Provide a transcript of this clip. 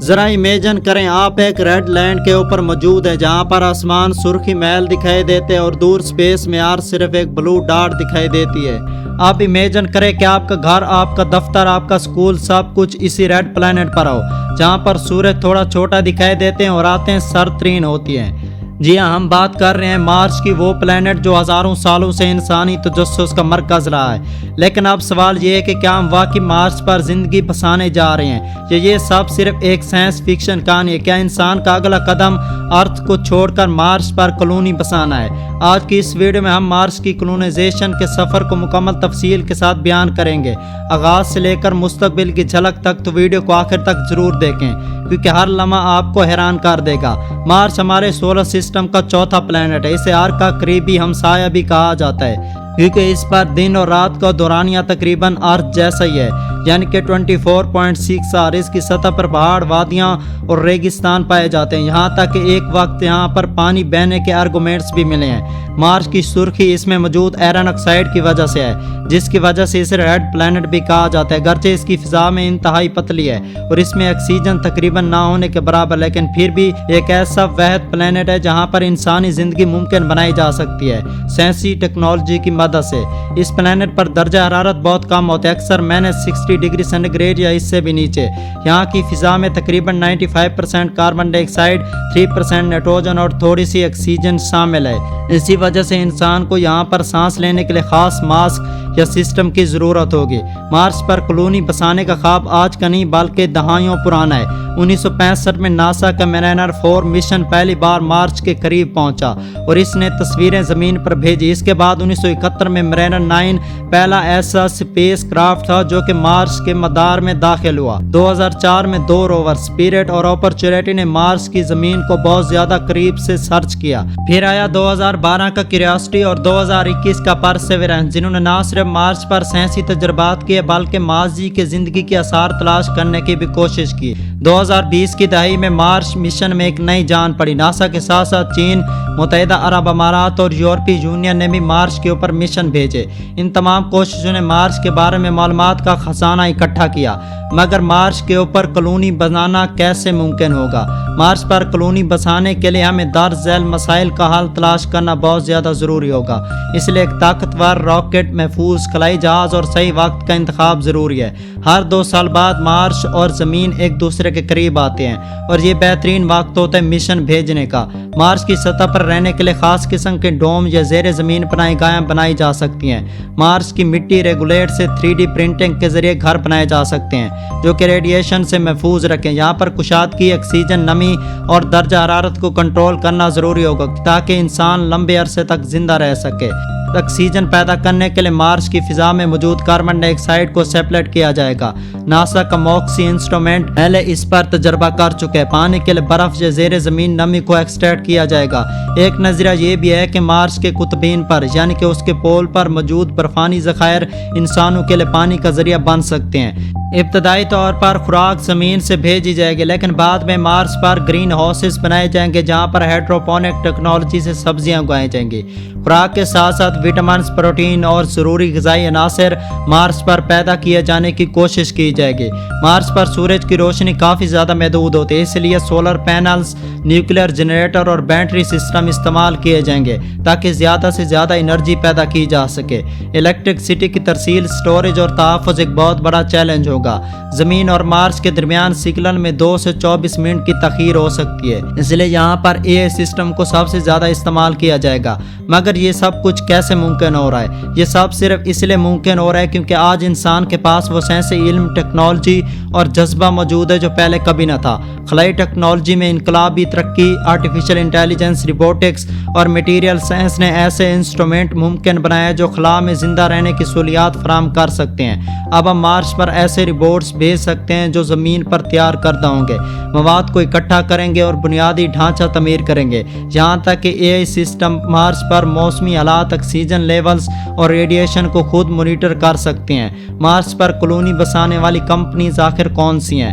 ذرا امیجن کریں آپ ایک ریڈ لینڈ کے اوپر موجود ہیں جہاں پر آسمان سرخی محل دکھائی دیتے ہیں اور دور سپیس میں صرف ایک بلو ڈاٹ دکھائی دیتی ہے۔ آپ امیجن کریں کہ آپ کا گھر، آپ کا دفتر، آپ کا سکول سب کچھ اسی ریڈ پلانٹ پر ہو جہاں پر سورج تھوڑا چھوٹا دکھائی دیتے ہیں اور راتیں سرترین ہوتی ہیں۔ جی ہاں، ہم بات کر رہے ہیں مارس کی، وہ پلانٹ جو ہزاروں سالوں سے انسانی تجسس کا مرکز رہا ہے۔ لیکن اب سوال یہ ہے کہ کیا ہم واقعی مارس پر زندگی بسانے جا رہے ہیں یا یہ سب صرف ایک سائنس فکشن کہانی ہے؟ کیا انسان کا اگلا قدم ارتھ کو چھوڑ کر مارس پر کالونی بسانا ہے؟ آج کی اس ویڈیو میں ہم مارس کی کولونائزیشن کے سفر کو مکمل تفصیل کے ساتھ بیان کریں گے، آغاز سے لے کر مستقبل کی جھلک تک، تو ویڈیو کو آخر تک ضرور دیکھیں کیونکہ ہر لمحہ آپ کو حیران کر دے گا۔ مارس ہمارے سولر سسٹم کا چوتھا پلانٹ ہے۔ اسے ارتھ کا قریبی ہمسایہ بھی کہا جاتا ہے کیونکہ اس پر دن اور رات کا دورانیہ تقریباً ارتھ جیسا ہی ہے، یعنی کہ 24.6 آور۔ اس کی سطح پر پہاڑ، وادیاں اور ریگستان پائے جاتے ہیں، یہاں تک کہ ایک وقت یہاں پر پانی بہنے کے آرگومنٹس بھی ملے ہیں۔ مارس کی سرخی اس میں موجود آئرن آکسائڈ کی وجہ سے ہے، جس کی وجہ سے اسے ریڈ پلانٹ بھی کہا جاتا ہے۔ گرچہ اس کی فضا میں انتہائی پتلی ہے اور اس میں آکسیجن تقریباً نہ ہونے کے برابر، لیکن پھر بھی ایک ایسا واحد پلانٹ ہے جہاں پر انسانی زندگی ممکن بنائی جا سکتی ہے سائنسی ٹیکنالوجی کی مدد سے۔ اس پلانٹ پر درجہ حرارت بہت کم ہوتا ہے، اکثر -60 ڈگری سینٹی یا اس سے بھی نیچے۔ یہاں کی فضا میں تقریباً 95% کاربن ڈائی آکسائڈ، 3% نائٹروجن اور تھوڑی سی آکسیجن شامل ہے۔ اسی وجہ سے انسان کو یہاں پر سانس لینے کے لیے خاص ماسک یا سسٹم کی ضرورت ہوگی۔ مارس پر کالونی بسانے کا خواب آج کا نہیں بلکہ دہائیوں پرانا ہے۔ 1965 میں ناسا کا مرینر 4 مشن پہلی بار مارس کے قریب پہنچا اور اس نے تصویریں زمین پر بھیجی۔ اس کے بعد 1971 میں مرینر 9 پہلا ایسا اسپیس کرافٹ تھا جو کہ مارس کے مدار میں داخل ہوا۔ 2004 میں 2 روور اسپرٹ اور اپرچونیٹی نے مارس کی زمین کو بہت زیادہ قریب سے سرچ کیا۔ پھر آیا 2012 کا کیوریوسٹی اور 2021 کا پرسیورنس، جنہوں نے نہ صرف مارس پر سائنسی تجربات کیے بلکہ ماضی کے زندگی کے آثار تلاش کرنے کی بھی کوشش کی۔ 2020 کی دہائی میں مارس مشن میں ایک نئی جان پڑی۔ ناسا کے ساتھ ساتھ چین، متحدہ عرب امارات اور یورپی یونین نے بھی مارس کے اوپر مشن بھیجے۔ ان تمام کوششوں نے مارس کے بارے میں معلومات کا خزانہ اکٹھا کیا، مگر مارس کے اوپر کالونی بنانا کیسے ممکن ہوگا؟ مارس پر کالونی بسانے کے لیے ہمیں درج ذیل مسائل کا حل تلاش کرنا بہت زیادہ ضروری ہوگا۔ اس لیے ایک طاقتور راکٹ، محفوظ خلائی جہاز اور صحیح وقت کا انتخاب ضروری ہے۔ ہر 2 سال بعد مارس اور زمین ایک دوسرے کے قریب آتے ہیں اور یہ بہترین وقت ہوتا ہے مشن بھیجنے کا۔ مارس کی سطح پر رہنے کے لیے خاص قسم کے ڈوم یا زیر زمین پناہ گاہیں بنائی جا سکتی ہیں۔ مارس کی مٹی ریگولیٹ سے 3D پرنٹنگ کے ذریعے گھر بنائے جا سکتے ہیں جو کہ ریڈیشن سے محفوظ رکھیں۔ یہاں پر کشادگی، آکسیجن، نمی اور درجہ حرارت کو کنٹرول کرنا ضروری ہوگا تاکہ انسان لمبے عرصے تک زندہ رہ سکے۔ آکسیجن پیدا کرنے کے لیے مارس کی فضا میں موجود کاربن ڈائی آکسائڈ کو سیپریٹ کیا جائے گا۔ ناسا کا موکسی انسٹرومنٹ پہلے اس پر تجربہ کر چکے ہیں۔ پانی کے لیے برف یا زیر زمین نمی کو ایکسٹریکٹ کیا جائے گا۔ ایک نظریہ یہ بھی ہے کہ مارس کے قطبین پر یعنی کہ اس کے پول پر موجود برفانی ذخائر انسانوں کے لیے پانی کا ذریعہ بن سکتے ہیں۔ ابتدائی طور پر خوراک زمین سے بھیجی جائے گی، لیکن بعد میں مارس پر گرین ہاؤسز بنائے جائیں گے جہاں پر ہائیڈروپونک ٹیکنالوجی سے سبزیاں اگائی جائیں گی۔ خوراک کے ساتھ ساتھ وٹامنز، پروٹین اور ضروری غذائی عناصر مارس پر پیدا کیے جانے کی کوشش کی جائے گی۔ مارس پر سورج کی روشنی کافی زیادہ محدود ہوتی ہے، اس لیے سولر پینلز، نیوکلیر جنریٹر اور بیٹری سسٹم استعمال کیے جائیں گے تاکہ زیادہ سے زیادہ انرجی پیدا کی جا سکے۔ الیکٹرسٹی کی ترسیل، سٹوریج اور تحفظ ایک بہت بڑا چیلنج ہوگا۔ زمین اور مارس کے درمیان سگنل میں 2 سے 24 منٹ کی تاخیر ہو سکتی ہے، اس لیے یہاں پر AI سسٹم کو سب سے زیادہ استعمال کیا جائے گا۔ مگر یہ سب کچھ کیسے ممکن ہو رہا ہے؟ یہ سب صرف اس لیے ممکن ہو رہا ہے کیونکہ آج انسان کے پاس وہ سائنسی علم، ٹیکنالوجی اور جذبہ موجود ہے جو پہلے کبھی نہ تھا۔ خلائی ٹیکنالوجی میں انقلابی ترقی، آرٹیفیشل انٹیلیجنس، روبوٹکس اور میٹیریل سائنس نے ایسے انسٹرومنٹ ممکن بنائے جو خلا میں زندہ رہنے کی سہولیات فراہم کر سکتے ہیں۔ اب ہم مارس پر ایسے روبوٹس بھیج سکتے ہیں جو زمین پر تیار کردہ ہوں گے، مواد کو اکٹھا کریں گے اور بنیادی ڈھانچہ تعمیر کریں گے، یہاں تک کہ AI سسٹم مارس پر موسمی حالات، آکسیجن لیولز اور ریڈیشن کو خود مانیٹر کر سکتے ہیں۔ مارس پر کالونی بسانے والی کمپنیز آخر کون سی ہیں؟